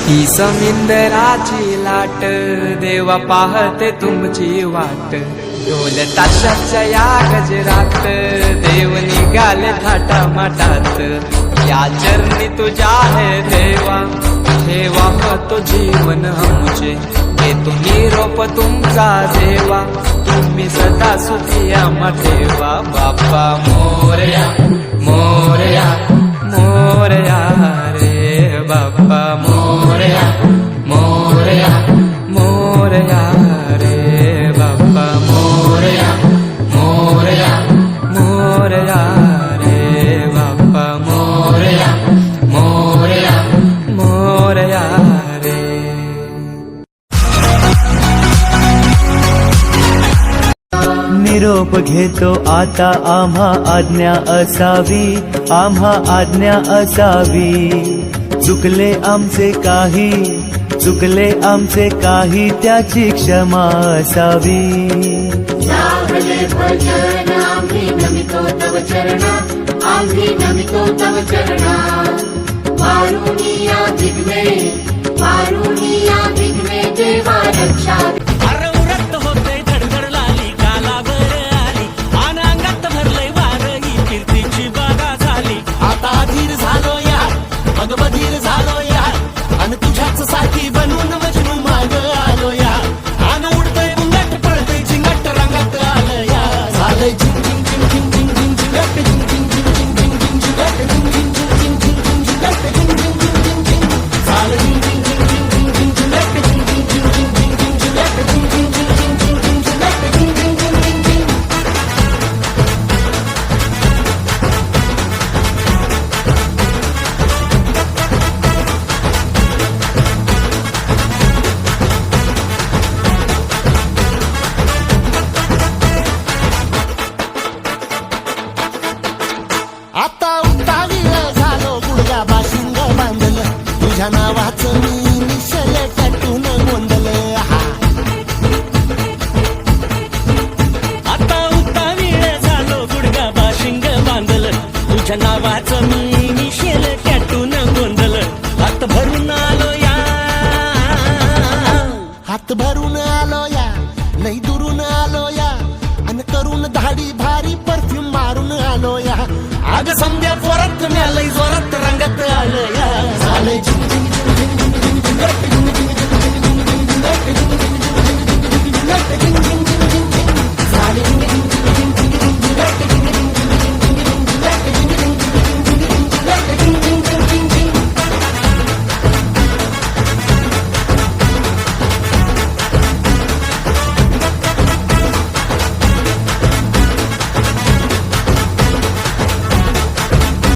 ही समिंदराची लाट देवा पाहते तुमची वाट ढोल ताशाच्या या गजरात देव निघाले थाटा माटात या चरणी तुझ्या है देवा ठेवा तो जीवन हमचे घेतो निरोप तुमचा देवा तुम्ही सदा सुखी आम्हा ठेवा बाप्पा मोरया मोरया मोरया रे बाप्पा मोरया मोरया मोरया रे बाप्पा मोरया मोरया मोरया रे बाप्पा मोरया मोरया मोरया रे. निरोप घेतो आता आम्हा आज्ञा असावी आम्हा आज्ञा असावी चुकले आमचे काही त्याची क्षमा असावी. लागले भजन आम्ही नमितो तव चरणा आम्ही नमितो तव चरणा वारुणिया विघ्ने देवा रक्षा